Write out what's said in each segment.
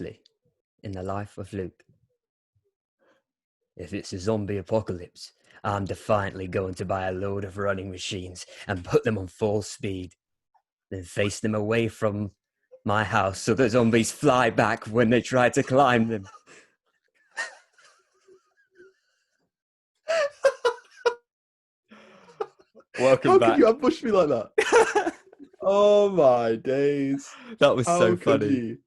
in the life of Luke. If it's a zombie apocalypse, I'm defiantly going to buy a load of running machines and put them on full speed, then face them away from my house so the zombies fly back when they try to climb them. Welcome How back. could you ambush me like that? Oh my days. That was How so could funny. you?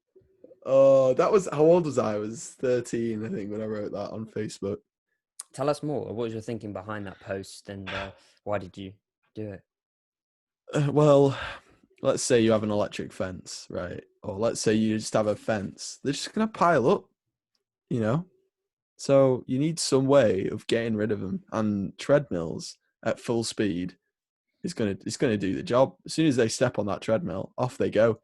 Oh, that was, how old was I? I was 13, I think, when I wrote that on Facebook. Tell us more. What was your thinking behind that post, and why did you do it? Well, let's say you have an electric fence, right? Or let's say you just have a fence. They're just going to pile up, you know? So you need some way of getting rid of them. And treadmills at full speed is going to do the job. As soon as they step on that treadmill, off they go.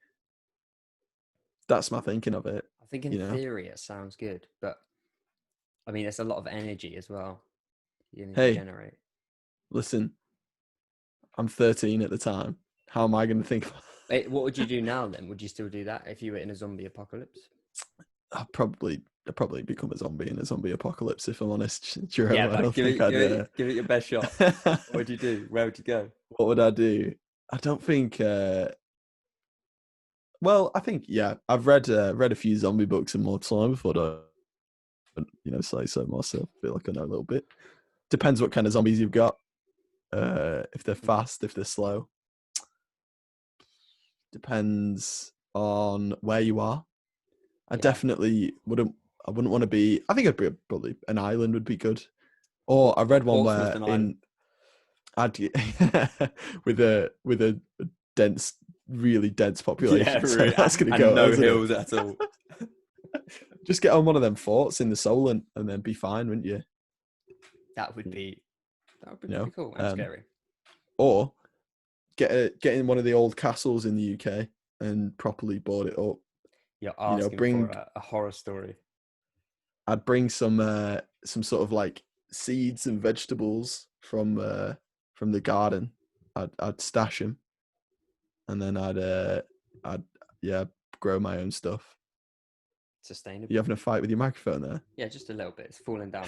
That's my thinking of it. I think in theory it sounds good, but I mean, it's a lot of energy as well you need to generate. Listen, I'm 13 at the time. How am I going to think? Wait, what would you do now then? Would you still do that if you were in a zombie apocalypse? I'd probably become a zombie in a zombie apocalypse, if I'm honest. Jerome, Yeah, I don't give think it your best shot. What would you do? Where would you go? What would I do? I don't think. Well, I think I've read a few zombie books in more time before I say so myself. I feel like I know a little bit. Depends what kind of zombies you've got. If they're fast, if they're slow. Depends on where you are. I definitely wouldn't. I wouldn't want to be. I think probably an island would be good. Or I read one where I'd with a dense, really dense population. Yeah, So really. that's going to And go. no hills at all. Just get on one of them forts in the Solent and then be fine, wouldn't you? That would be pretty cool and scary. Or get in one of the old castles in the UK and properly board it up. You're asking for a horror story. I'd bring some sort of like seeds and vegetables from the garden. I'd stash them, and then I'd grow my own stuff. Sustainable. You having a fight with your microphone there? Yeah, just a little bit. It's falling down.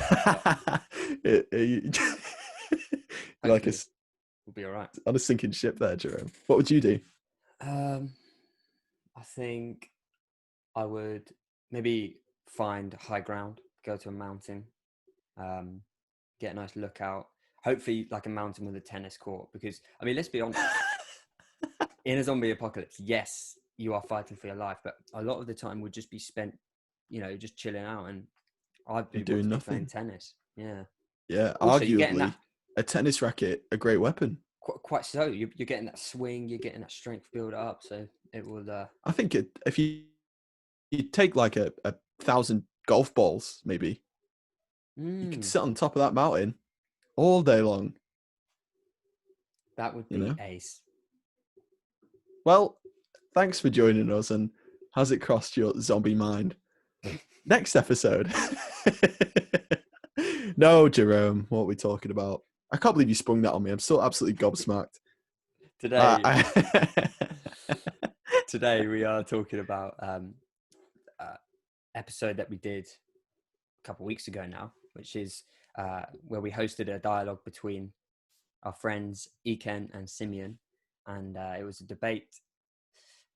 Like we'll be all right. On a sinking ship there, Jerome. What would you do? I think I would maybe find high ground, go to a mountain, get a nice lookout. Hopefully, like a mountain with a tennis court. Because I mean, let's be honest. In a zombie apocalypse, yes, you are fighting for your life, but a lot of the time would just be spent, just chilling out. And I'd be doing nothing, playing tennis. Yeah. Yeah, also, arguably, a tennis racket, a great weapon. Quite so. You're getting that swing, you're getting that strength build up. So it would. I think if you take like a 1,000 golf balls, maybe you could sit on top of that mountain all day long. That would be ace. Well, thanks for joining us, and has it crossed your zombie mind? Next episode. No, Jerome, what are we talking about? I can't believe you sprung that on me. I'm still absolutely gobsmacked. Today we are talking about episode that we did a couple of weeks ago now, which is where we hosted a dialogue between our friends Yi Khen and Simeon, and it was a debate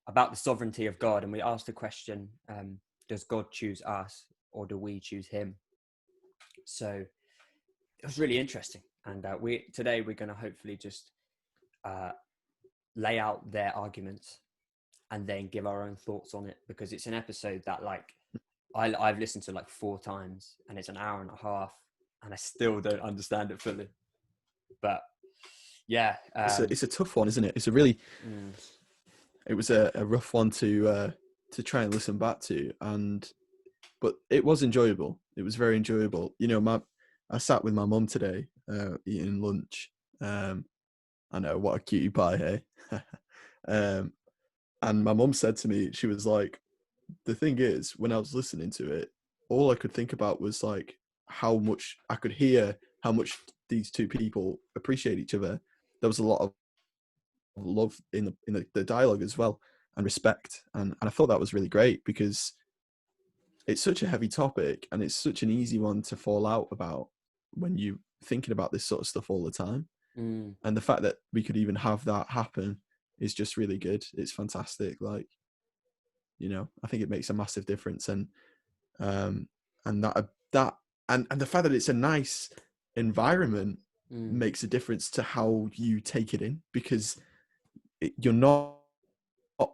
about the sovereignty of God, and we asked the question, does God choose us or do we choose him? So it was really interesting, and today we're going to hopefully just lay out their arguments and then give our own thoughts on it, because it's an episode that I've listened to 4 times, and it's an hour and a half, and I still don't understand it fully. But yeah, it's a tough one, isn't it? It's a really it was a rough one to try and listen back to, but it was enjoyable. It was very enjoyable. I sat with my mum today eating lunch. I know, what a cutie pie, hey. And my mum said to me, she was like, the thing is, when I was listening to it, all I could think about was how much I could hear how much these two people appreciate each other. There was a lot of love in the dialogue as well, and respect, and I thought that was really great, because it's such a heavy topic, and it's such an easy one to fall out about when you thinking about this sort of stuff all the time. And the fact that we could even have that happen is just really good. It's fantastic. Like, you know, I think it makes a massive difference. And that and the fact that it's a nice environment makes a difference to how you take it in, because you're not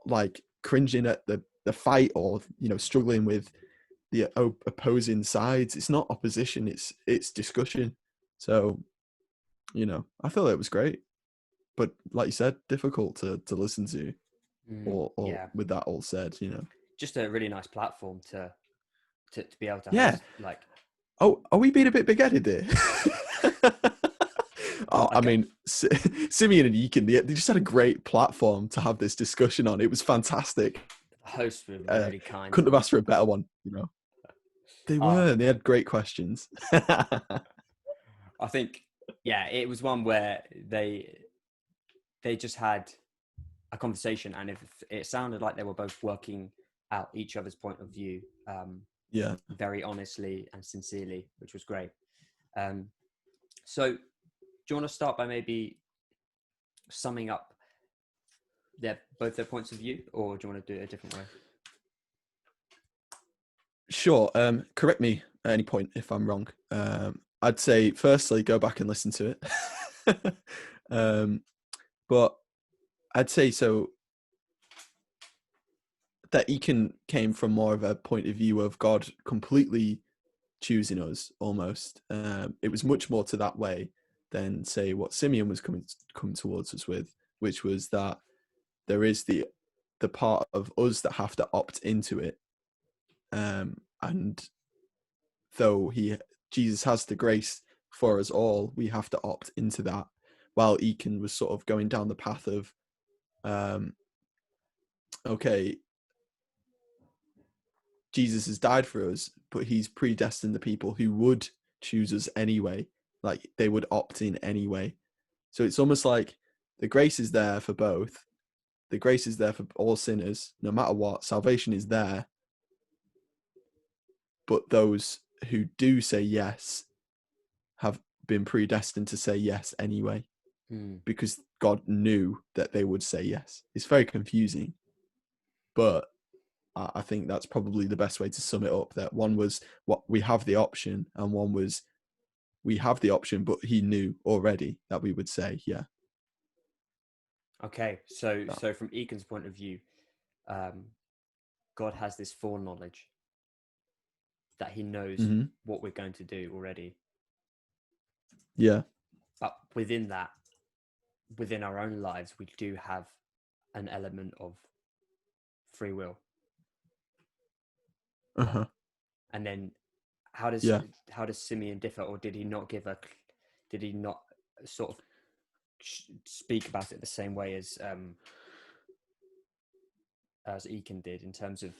like cringing at the fight, or, you know, struggling with the opposing sides. It's not opposition, it's discussion. So, you know, I thought it was great, but like you said, difficult to listen to, or Yeah, with that all said, you know. just a really nice platform to be able to Yeah. host. Like, Oh, are we being a bit big-headed here? well, I mean, Simeon and Yi Khen, they just had a great platform to have this discussion on. It was fantastic. the hosts were really kind. Couldn't have asked for a better one, you know. They were. They had great questions. I think, yeah, it was one where they just had a conversation, and if it sounded like they were both working out each other's point of view, Yeah. very honestly and sincerely, which was great. So, do you want to start by maybe summing up both their points of view, or do you want to do it a different way? Sure. Correct me at any point if I'm wrong. I'd say firstly go back and listen to it. But I'd say so that Yi Khen came from more of a point of view of God completely choosing us almost. It was much more to that way than, say, what Simeon was coming towards us with, which was that there is the part of us that have to opt into it. And though Jesus has the grace for us all, we have to opt into that. While Yi Khen was sort of going down the path of, okay, Jesus has died for us, but he's predestined the people who would choose us anyway. Like, they would opt in anyway. So it's almost like the grace is there for both. The grace is there for all sinners, no matter what. Salvation is there. But those who do say yes have been predestined to say yes anyway, because God knew that they would say yes. It's very confusing, but I think that's probably the best way to sum it up. That one was what we have the option, and one was we have the option, but he knew already that we would say yeah. Okay, so from Yi Khen's point of view, God has this foreknowledge that he knows what we're going to do already. Yeah. But within that, within our own lives, we do have an element of free will. And then how does Simeon differ, or did he not sort of speak about it the same way as Yi Khen did, in terms of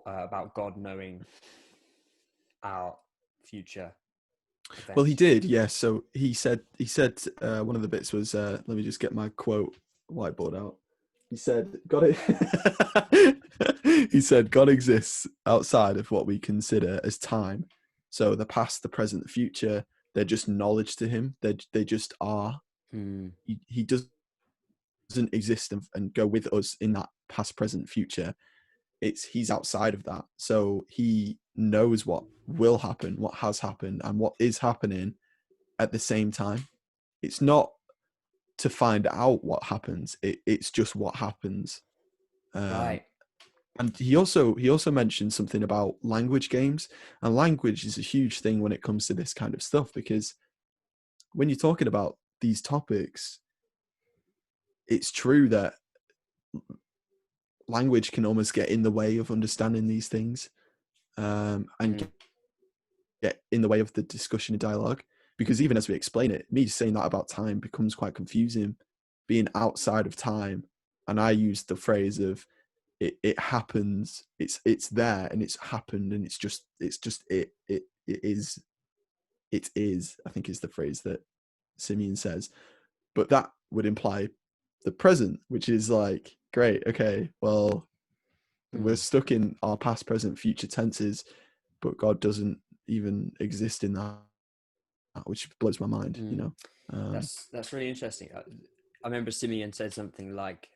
about God knowing our future events? Well, he did, yes. So he said one of the bits was, let me just get my quote whiteboard out. He said, he said, God exists outside of what we consider as time. So the past, the present, the future, they're just knowledge to him. They just are. He doesn't exist and go with us in that past, present, future. He's outside of that. So he knows what will happen, what has happened, and what is happening at the same time. It's not to find out what happens. It's just what happens. Right. And he also mentioned something about language games, and language is a huge thing when it comes to this kind of stuff, because when you're talking about these topics, it's true that language can almost get in the way of understanding these things, and get in the way of the discussion and dialogue. Because even as we explain it, me saying that about time becomes quite confusing, being outside of time. And I use the phrase of it happens, it's there and it's happened, and it is, I think is the phrase that Simeon says. But that would imply the present, which is like, great, okay, well, We're stuck in our past, present, future tenses, but God doesn't even exist in that, which blows my mind. You know, that's really interesting. I remember Simeon said something like,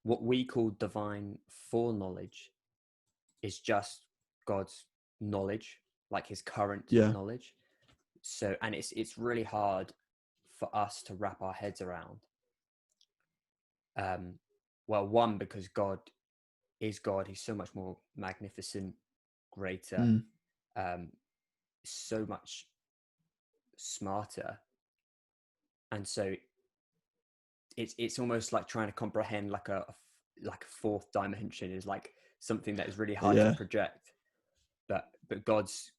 "What we call divine foreknowledge is just God's knowledge, like His current yeah, knowledge." So, and it's really hard for us to wrap our heads around. Well, one, because God is God; He's so much more magnificent, greater, so much smarter, and so it's almost like trying to comprehend like a fourth dimension is like something that is really hard to yeah, project. But God's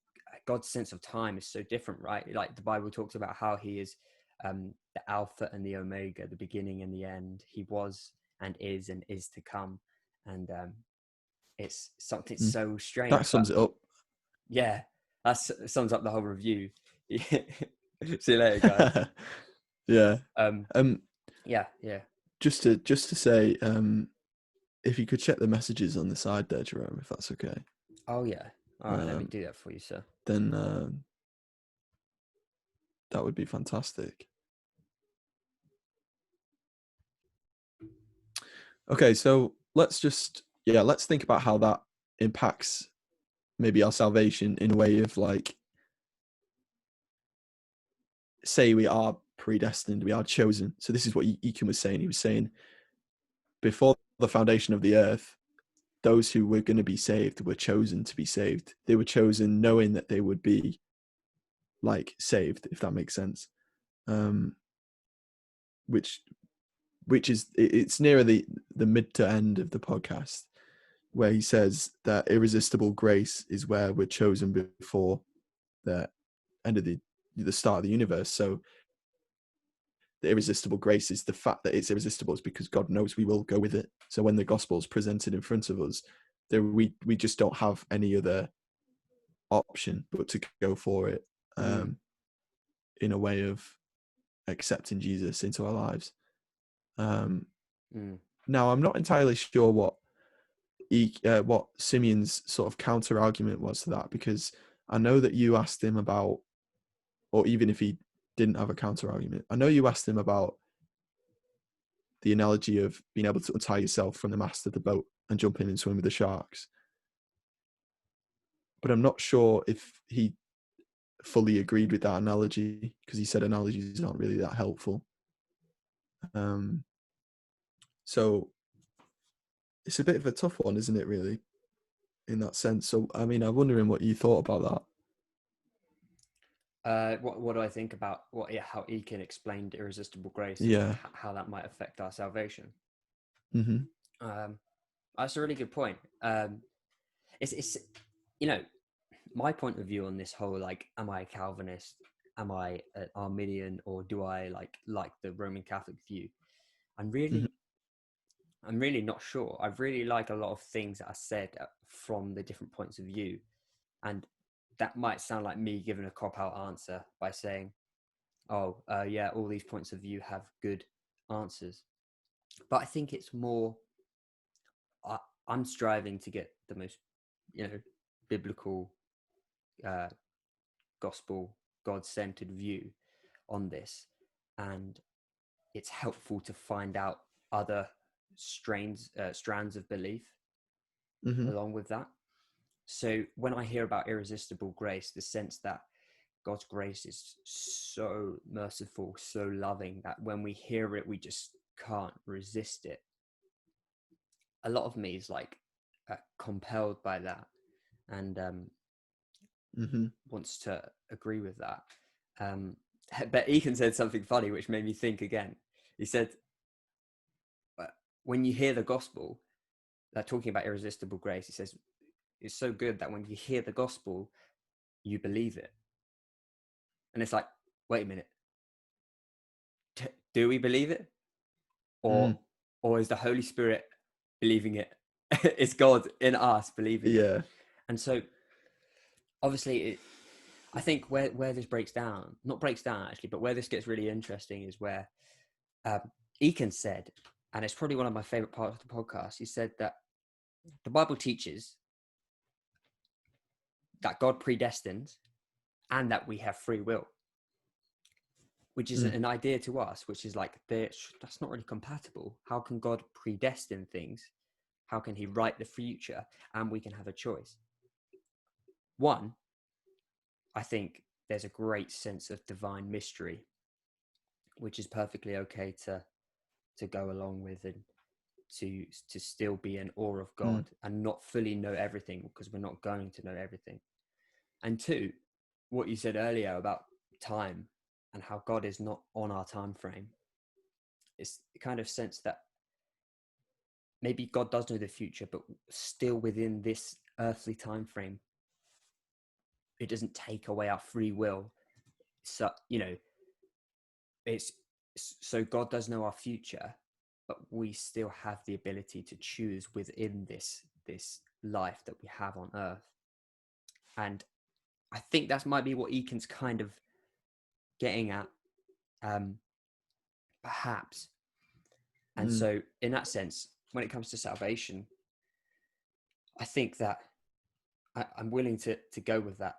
sense of time is so different, right? Like the Bible talks about how He is the Alpha and the Omega, the beginning and the end. He was and is to come, and it's something so strange. that sums it up. Yeah, that sums up the whole review. See you later, guys. Yeah. Yeah, yeah. Just to say, if you could check the messages on the side there, Jerome, if that's okay. Oh yeah. All right, let me do that for you, sir. Then that would be fantastic. Okay, so let's think about how that impacts maybe our salvation in a way of like, say we are predestined, we are chosen. So this is what Yi Khen was saying. He was saying before the foundation of the earth, those who were going to be saved were chosen to be saved. They were chosen knowing that they would be like saved, if that makes sense. Which is, it's nearer the mid to end of the podcast where he says that irresistible grace is where we're chosen before the end of the start of the universe. So the irresistible grace is the fact that it's irresistible is because God knows we will go with it. So when the gospel is presented in front of us, we just don't have any other option but to go for it, in a way of accepting Jesus into our lives. Now, I'm not entirely sure what Simeon's sort of counter argument was to that, because I know that you asked him about, or even if he didn't have a counter argument, I know you asked him about the analogy of being able to untie yourself from the mast of the boat and jump in and swim with the sharks. But I'm not sure if he fully agreed with that analogy, because he said analogies aren't really that helpful. So it's a bit of a tough one, isn't it, really, in that sense? So, I mean, I'm wondering what you thought about that. What do I think about how Yi Khen explained irresistible grace that. Yeah. and how that might affect our salvation? Mm-hmm. That's a really good point. It's my point of view on this whole, like, am I a Calvinist? Am I an Arminian? Or do I like the Roman Catholic view? I'm really not sure. I really like a lot of things that are said from the different points of view. And that might sound like me giving a cop-out answer by saying, yeah, all these points of view have good answers. But I think it's more, I'm striving to get the most, biblical, gospel, God-centered view on this. And it's helpful to find out other strands of belief along with that. So when I hear about irresistible grace, the sense that God's grace is so merciful, so loving, that when we hear it, we just can't resist it. A lot of me is like compelled by that, and wants to agree with that. But Ethan said something funny, which made me think again. He said, when you hear the gospel, they're talking about irresistible grace. He says, it's so good that when you hear the gospel, you believe it. And it's like, wait a minute. Do we believe it? Or is the Holy Spirit believing it? It's God in us believing it. And so obviously I think where this not breaks down actually, but where this gets really interesting is where Yi Khen said, and it's probably one of my favorite parts of the podcast, he said that the Bible teaches that God predestines and that we have free will, which is an idea to us, which is like, that's not really compatible. How can God predestine things? How can he write the future and we can have a choice? One, I think there's a great sense of divine mystery, which is perfectly okay to go along with, and to still be in awe of God and not fully know everything, because we're not going to know everything. And two, what you said earlier about time and how God is not on our time frame. It's the kind of sense that maybe God does know the future, but still within this earthly time frame, it doesn't take away our free will. So, it's so God does know our future, but we still have the ability to choose within this life that we have on earth. And I think that might be what Yi Khen's kind of getting at, perhaps. And so in that sense, when it comes to salvation, I think that I'm willing to go with that,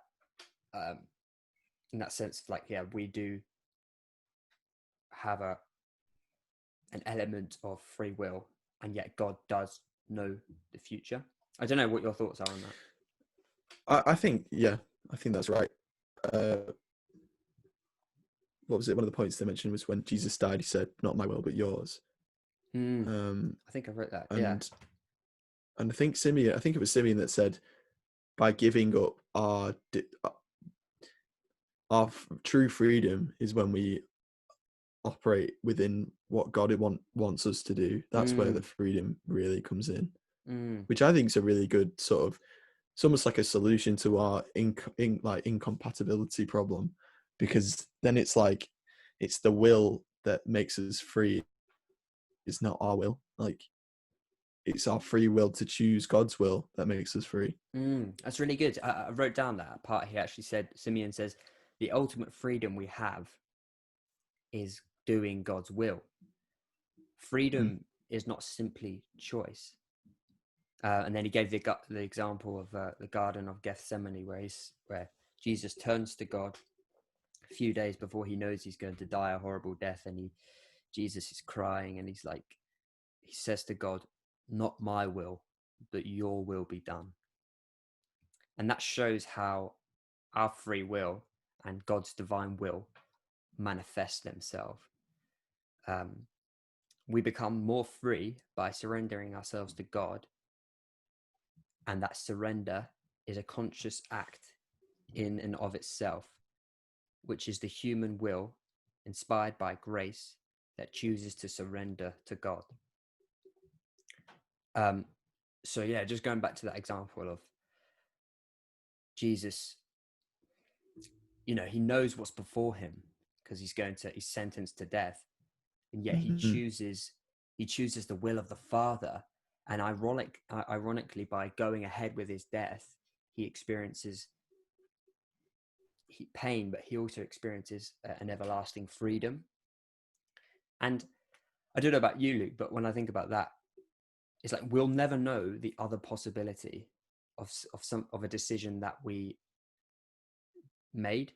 in that sense. Like, yeah, we do have an element of free will, and yet God does know the future. I don't know what your thoughts are on that. I think that's right. What was it? One of the points they mentioned was when Jesus died, he said, "Not my will, but yours." I think I wrote that. And I think it was Simeon that said, by giving up our true freedom is when we operate within what God wants us to do. That's where the freedom really comes in, which I think is a really good sort of, it's almost like a solution to our incompatibility problem, because then it's like, it's the will that makes us free. It's not our will. Like, it's our free will to choose God's will that makes us free. That's really good. I wrote down that part. He actually said, Simeon says, the ultimate freedom we have is doing God's will. Freedom is not simply choice. And then he gave the example of the Garden of Gethsemane, where Jesus turns to God a few days before he knows he's going to die a horrible death, and Jesus is crying, and he says to God, "Not my will, but your will be done." And that shows how our free will and God's divine will manifest themselves. We become more free by surrendering ourselves to God, and that surrender is a conscious act in and of itself, which is the human will inspired by grace that chooses to surrender to God. So yeah, just going back to that example of Jesus, he knows what's before him, because he's sentenced to death, and yet he chooses the will of the Father. And ironically, by going ahead with his death, he experiences pain, but he also experiences an everlasting freedom. And I don't know about you, Luke, but when I think about that, it's like, we'll never know the other possibility of a decision that we made.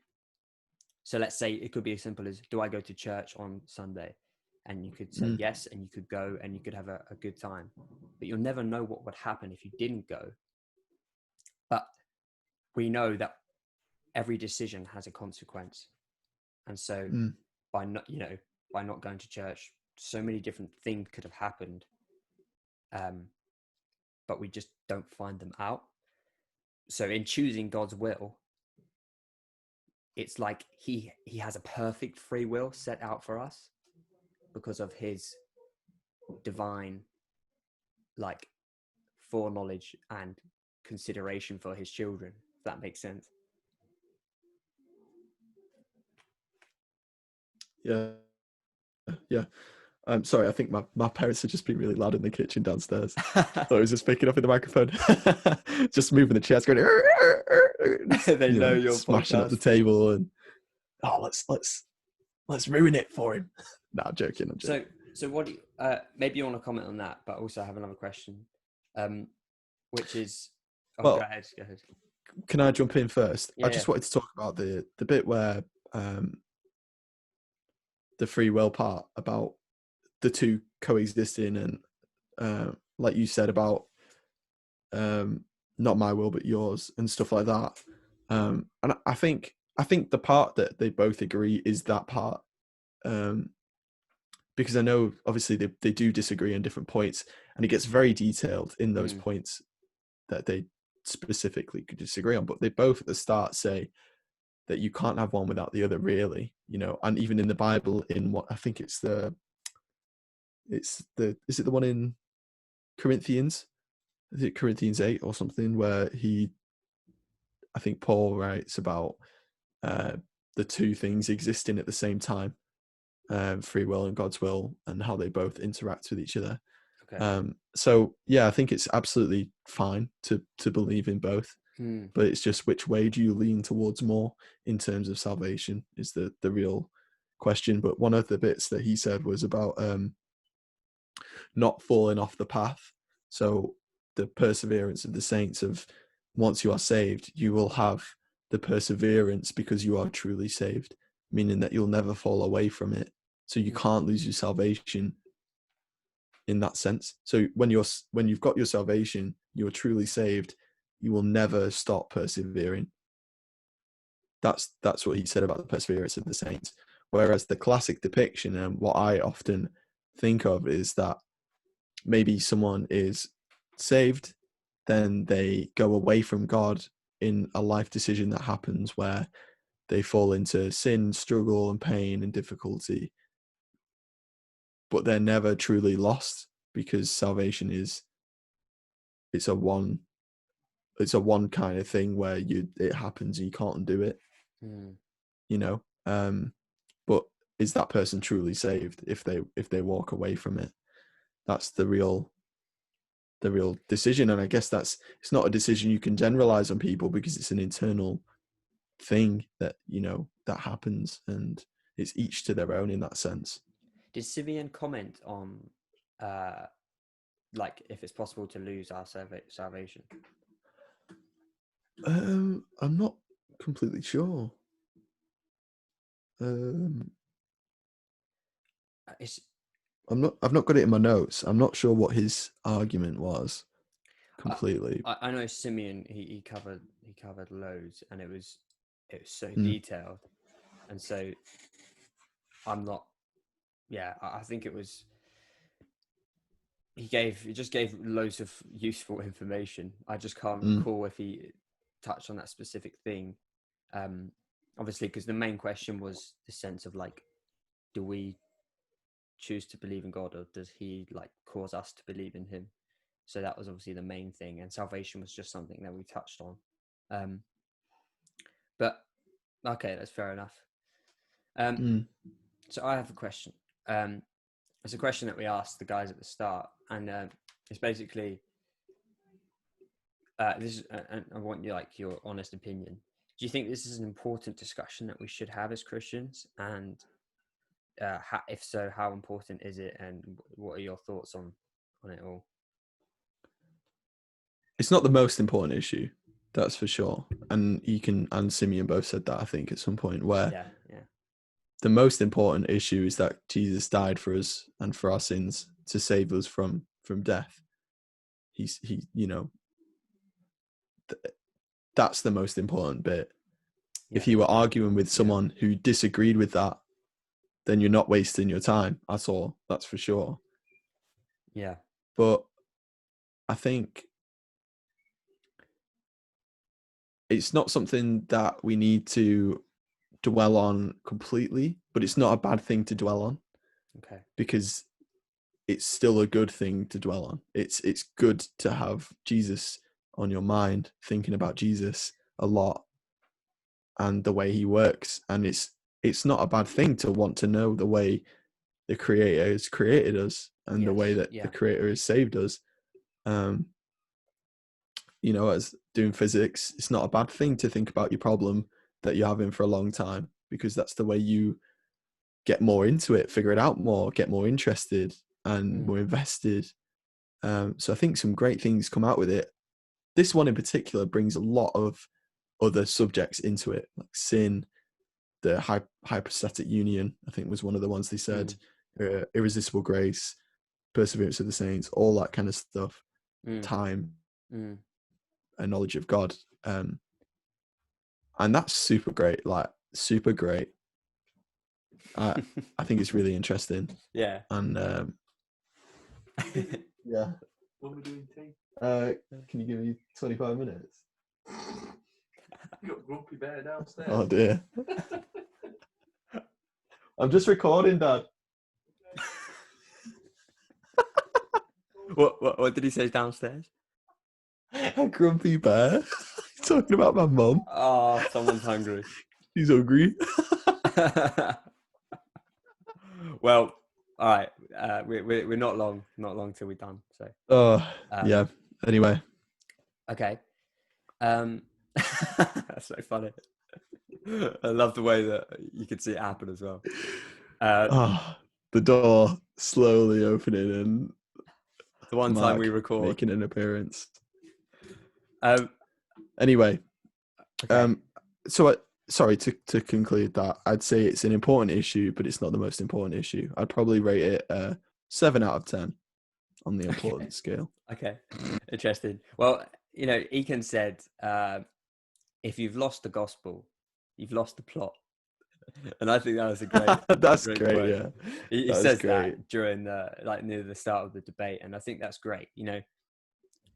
So let's say it could be as simple as, do I go to church on Sunday? And you could say yes, and you could go, and you could have a good time. But you'll never know what would happen if you didn't go. But we know that every decision has a consequence. And so by not going to church, so many different things could have happened. But we just don't find them out. So in choosing God's will, it's like he has a perfect free will set out for us because of his divine, like, foreknowledge and consideration for his children, if that makes sense. Yeah. I'm sorry, I think my parents have just been really loud in the kitchen downstairs. So I was just picking up in the microphone, just moving the chairs, going, They know your smashing podcast. up the table, and let's ruin it for him. No, I'm joking. So what do you, maybe you want to comment on that, but also I have another question. which is go Well, ahead, go ahead. can I jump in first? I Yeah. just wanted to talk about the bit where the free will part, about the two coexisting, and like you said about not my will but yours and stuff like that. And I think the part that they both agree is that part, because I know obviously they do disagree on different points, and it gets very detailed in those points that they specifically could disagree on. But they both at the start say that you can't have one without the other, really, you know. And even in the Bible, in what I think is it the one in Corinthians? Is it Corinthians 8 or something, where I think Paul writes about the two things existing at the same time, free will and God's will, and how they both interact with each other. Okay. So yeah, I think it's absolutely fine to believe in both, but it's just which way do you lean towards more in terms of salvation is the real question. But one of the bits that he said was about not falling off the path. So the perseverance of the saints, of once you are saved, you will have the perseverance because you are truly saved, meaning that you'll never fall away from it. So you can't lose your salvation in that sense. So when you've got your salvation, you're truly saved, you will never stop persevering. That's what he said about the perseverance of the saints. Whereas the classic depiction, and what I often think of, is that maybe someone is saved, then they go away from God in a life decision that happens where they fall into sin, struggle, and pain and difficulty, but they're never truly lost, because salvation it's a one kind of thing where it happens and you can't undo it, you know. But is that person truly saved if they walk away from it? That's the real decision. And I guess it's not a decision you can generalize on people, because it's an internal thing that, you know, that happens, and it's each to their own in that sense. Did Simeon comment on like if it's possible to lose our salvation? I'm not completely sure. It's I've not got it in my notes. I'm not sure what his argument was completely. I know Simeon. He covered loads, and it was so Mm. detailed, and so I'm not. Yeah, I think it was. He just gave loads of useful information. I just can't recall if he touched on that specific thing. Obviously, because the main question was the sense of like, do we choose to believe in God, or does He like cause us to believe in Him? So that was obviously the main thing, and salvation was just something that we touched on. But okay, that's fair enough. So I have a question. It's a question that we asked the guys at the start, and it's basically this is, and I want your honest opinion. Do you think this is an important discussion that we should have as Christians? And if so, how important is it? And what are your thoughts on it all? It's not the most important issue, that's for sure. And you and Simeon both said that, I think, at some point, where Yeah. the most important issue is that Jesus died for us and for our sins to save us from death. He you know, that's the most important bit. Yeah. If you were arguing with someone who disagreed with that, then you're not wasting your time at all. That's for sure. Yeah. But I think it's not something that we need to dwell on completely, but it's not a bad thing to dwell on. Okay. Because it's still a good thing to dwell on. It's good to have Jesus on your mind, thinking about Jesus a lot and the way he works. And it's not a bad thing to want to know the way the Creator has created us and the way that the Creator has saved us. You know, as doing physics, it's not a bad thing to think about your problem that you're having for a long time, because that's the way you get more into it, figure it out more, get more interested and more invested. So I think some great things come out with it. this one in particular brings a lot of other subjects into it, like sin, the hypostatic union, I think was one of the ones they said, irresistible grace, perseverance of the saints, all that kind of stuff, time, a knowledge of God. And that's super great, like super great. I think it's really interesting. Yeah. And yeah. What are we doing tea? Can you give me 25 minutes? You got Grumpy Bear downstairs. Oh dear. I'm just recording, Dad. What did he say downstairs? A grumpy bear. Talking about my mum. Oh, someone's hungry. He's hungry. Well, all right. We're not long till we're done. So. Yeah. Anyway. Okay. That's so funny. I love the way that you could see it happen as well. The door slowly opening and the one Mark time we record making an appearance. Okay. Anyway, so sorry to conclude that. I'd say it's an important issue, but it's not the most important issue. I'd probably rate it 7 out of 10 on the importance scale. Okay, interesting. Well, Yi Khen said, if you've lost the gospel, you've lost the plot. And I think that was a great. That's great. Yeah, he says that during near the start of the debate, and I think that's great.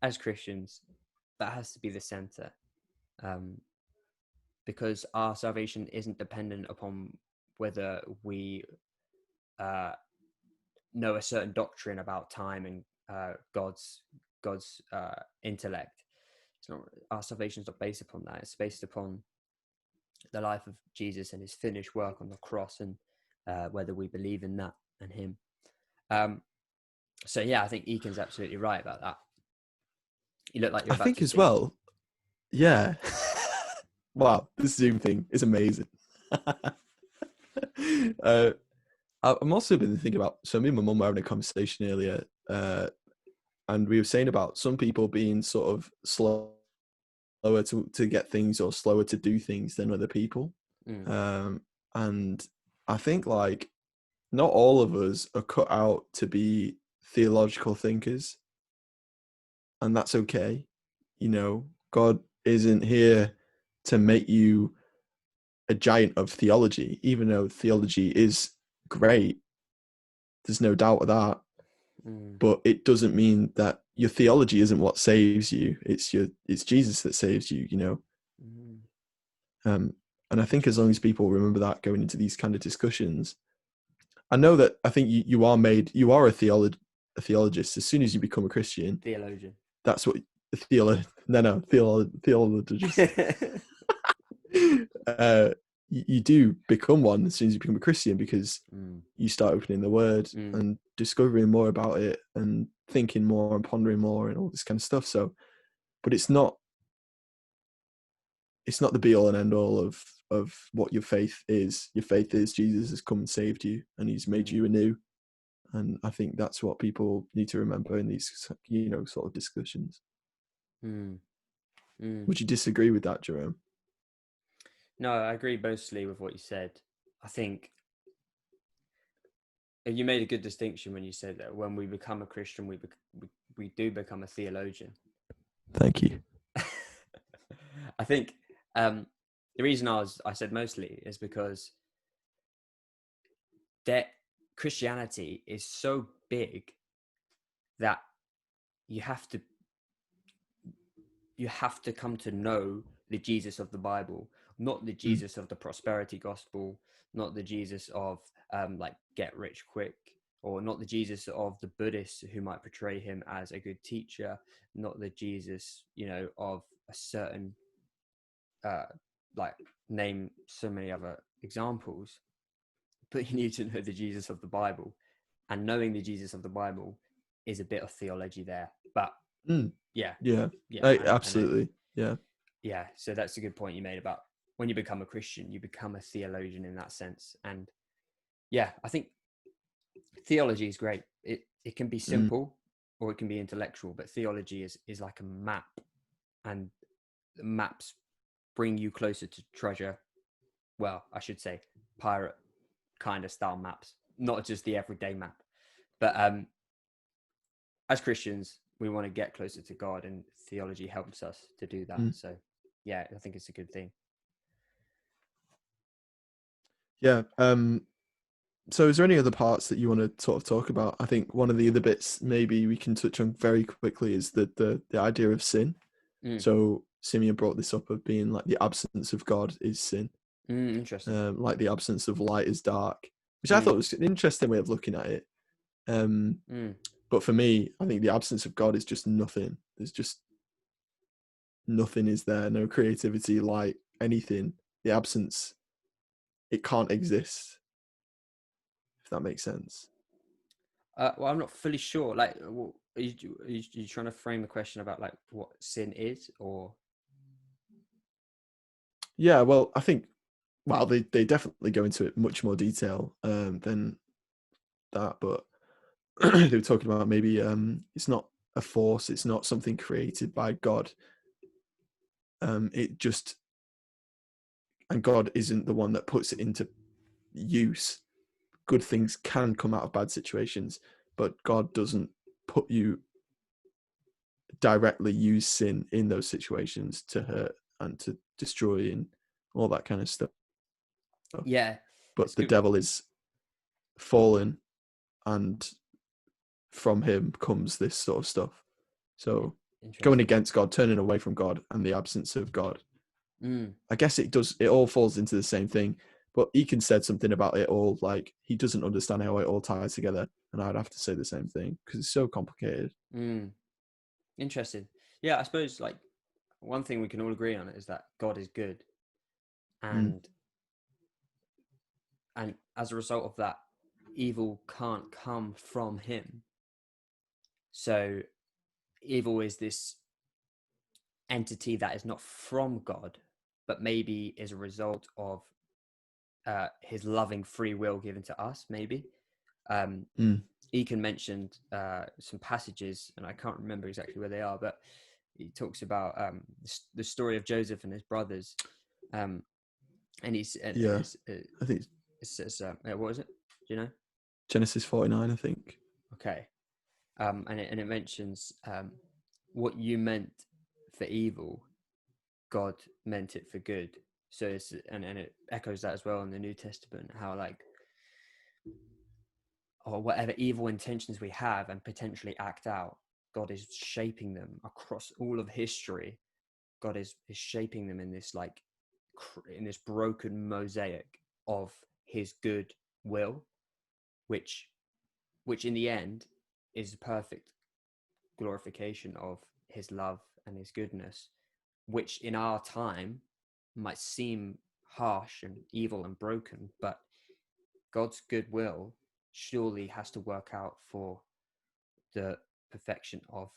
As Christians, that has to be the center, because our salvation isn't dependent upon whether we know a certain doctrine about time and God's intellect. It's not, our salvation is not based upon that. It's based upon the life of Jesus and his finished work on the cross, and whether we believe in that and him. So yeah, I think Yi Khen's absolutely right about that. You look like you're about I think to as speak. well. Yeah. Wow, this Zoom thing is amazing. I'm also been thinking about, so me and my mum were having a conversation earlier, and we were saying about some people being sort of slower to get things or slower to do things than other people. And I think like not all of us are cut out to be theological thinkers, and that's okay. God isn't here to make you a giant of theology, even though theology is great. There's no doubt of that. But it doesn't mean that your theology isn't what saves you. It's Jesus that saves you, And I think as long as people remember that going into these kind of discussions, I know that I think you are a theologist as soon as you become a Christian. Theologian. That's what theologist. You do become one as soon as you become a Christian, because you start opening the Word and discovering more about it and thinking more and pondering more and all this kind of stuff. So, but it's not the be all and end all of what your faith is. Your faith is Jesus has come and saved you, and he's made you anew. And I think that's what people need to remember in these, sort of discussions. Would you disagree with that, Jerome? No, I agree mostly with what you said. I think you made a good distinction when you said that when we become a Christian, we do become a theologian. Thank you. I think the reason I said mostly is because that Christianity is so big that you have to come to know the Jesus of the Bible, not the Jesus of the prosperity gospel, not the Jesus of get rich quick, or not the Jesus of the Buddhists who might portray him as a good teacher, not the Jesus, of a certain name so many other examples. But you need to know the Jesus of the Bible, and knowing the Jesus of the Bible is a bit of theology there. But yeah, absolutely. Yeah. So that's a good point you made about when you become a Christian, you become a theologian in that sense. And yeah, I think theology is great. It can be simple or it can be intellectual, but theology is like a map and the maps bring you closer to treasure. Well, I should say pirate kind of style maps, not just the everyday map. But as Christians, we want to get closer to God, and theology helps us to do that. So, yeah, I think it's a good thing. Yeah. So is there any other parts that you want to sort of talk about? I think one of the other bits maybe we can touch on very quickly is the idea of sin. So Simeon brought this up of being like the absence of God is sin. Interesting. Like the absence of light is dark, which I thought was an interesting way of looking at it. But for me, I think the absence of God is just nothing. There's just nothing is there. No creativity, light, anything. The absence, it can't exist. If that makes sense. Well, I'm not fully sure. Like, are you trying to frame the question about like what sin is, or? Yeah, well, I think, well, they definitely go into it much more detail than that, but they were talking about maybe it's not a force, it's not something created by God. It just, and God isn't the one that puts it into use. Good things can come out of bad situations, but God doesn't put you directly use sin in those situations to hurt and to destroy and all that kind of stuff. Yeah, But the devil is fallen, and from him comes this sort of stuff. So going against God, turning away from God, and the absence of God. I guess it all falls into the same thing. But Yi Khen said something about it all, like he doesn't understand how it all ties together, and I'd have to say the same thing because it's so complicated. Interesting. Yeah, I suppose like one thing we can all agree on is that God is good, and as a result of that, evil can't come from him. So evil is this entity that is not from God, but maybe is a result of his loving free will given to us. Maybe Yi Khen mentioned some passages, and I can't remember exactly where they are, but he talks about the story of Joseph and his brothers, and he's I think it says what is it? Do you know? Genesis 49, I think. Okay, and it mentions what you meant for evil, God meant it for good. So it's and it echoes that as well in the New Testament, how like, or whatever evil intentions we have and potentially act out, God is shaping them across all of history. God is shaping them in this like in this broken mosaic of his good will, which in the end is a perfect glorification of his love and his goodness, which in our time might seem harsh and evil and broken, but God's goodwill surely has to work out for the perfection of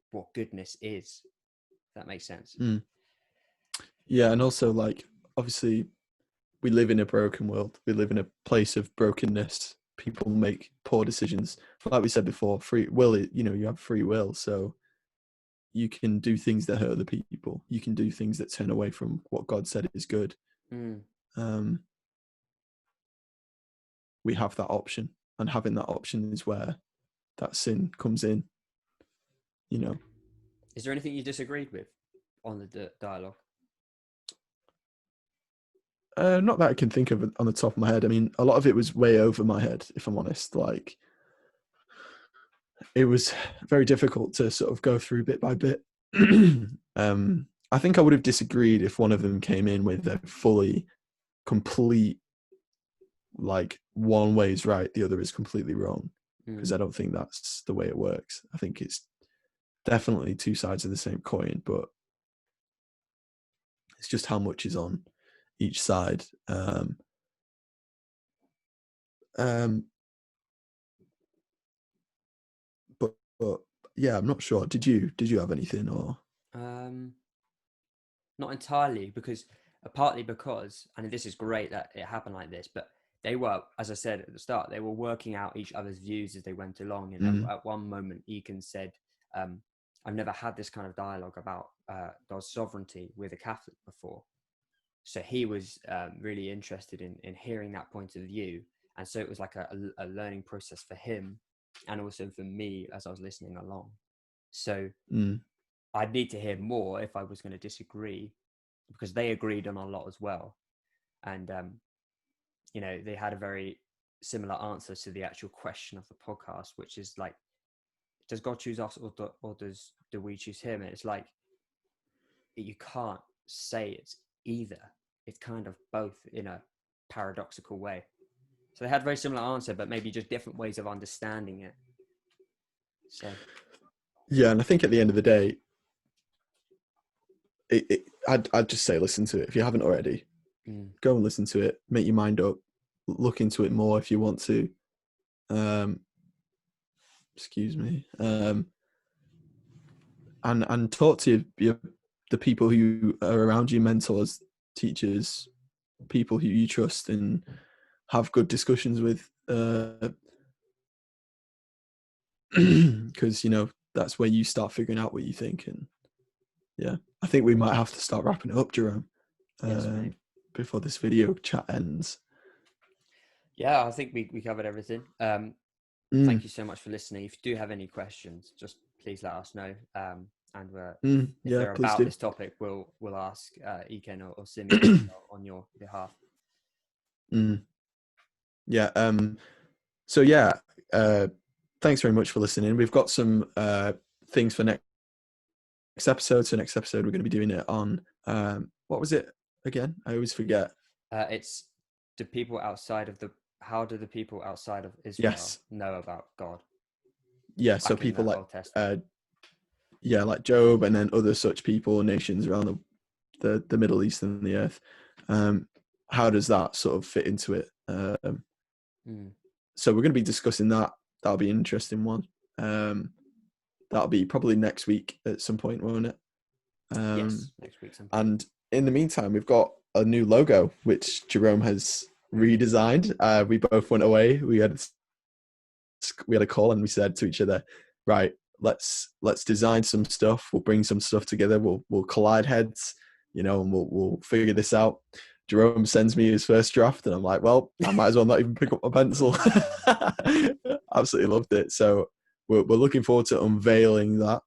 what goodness is. If that makes sense. Yeah, and also like obviously we live in a broken world. We live in a place of brokenness. People make poor decisions. Like we said before, free will, you have free will. So you can do things that hurt other people. You can do things that turn away from what God said is good. We have that option, and having that option is where that sin comes in. Is there anything you disagreed with on the dialogue? Not that I can think of on the top of my head. I mean, a lot of it was way over my head, if I'm honest. Like, it was very difficult to sort of go through bit by bit. I think I would have disagreed if one of them came in with a fully complete, like, one way is right, the other is completely wrong. Because I don't think that's the way it works. I think it's definitely two sides of the same coin, but it's just how much is on each side. But yeah, I'm not sure. Did you have anything or? Not entirely, because partly because, and this is great that it happened like this, but they were, as I said at the start, they were working out each other's views as they went along. And at one moment, Yi Khen said, I've never had this kind of dialogue about God's sovereignty with a Catholic before. So he was really interested in hearing that point of view. And so it was like a learning process for him and also for me as I was listening along. So I'd need to hear more if I was going to disagree, because they agreed on a lot as well. And, they had a very similar answer to the actual question of the podcast, which is like, does God choose us or do we choose him? And it's like, you can't say it's either. It's kind of both in a paradoxical way. So they had a very similar answer, but maybe just different ways of understanding it. So yeah, and I think at the end of the day, I'd just say listen to it if you haven't already. Go and listen to it, make your mind up, look into it more if you want to. Excuse me. And talk to the people who are around you, mentors, teachers, people who you trust, and have good discussions with. Because that's where you start figuring out what you think. And yeah, I think we might have to start wrapping it up, Jerome. Yes, before this video chat ends. Yeah, I think we covered everything. Thank you so much for listening. If you do have any questions, just please let us know. And if they're about this topic, we'll ask Yi Khen or Simeon on your behalf. Yeah. So yeah. Thanks very much for listening. We've got some things for next episode. So next episode we're going to be doing it on what was it again? I always forget. It's how do the people outside of Israel know about God? Yeah, so people like like Job and then other such people, nations around the Middle East and the earth. How does that sort of fit into it? So we're going to be discussing that. That'll be an interesting one. That'll be probably next week at some point, won't it? Yes, next week sometime. And in the meantime, we've got a new logo which Jerome has redesigned. We both went away. We had a call and we said to each other, right, let's design some stuff. We'll bring some stuff together. We'll collide heads, and we'll figure this out. Jerome sends me his first draft and I'm like, well, I might as well not even pick up my pencil. Absolutely loved it. So we're looking forward to unveiling that.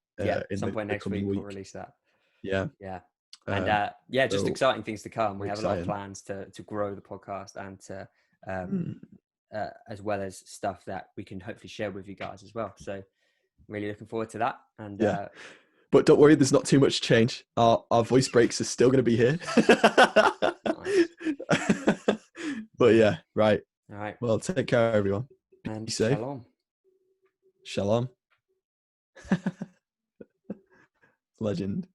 In some point next week we'll release that. Yeah. And just exciting things to come. We have a lot of plans to grow the podcast and to as well as stuff that we can hopefully share with you guys as well. So really looking forward to that. And but don't worry, there's not too much change. Our voice breaks are still going to be here. But yeah, right. All right. Well, take care, everyone. And be safe. Shalom. Legend.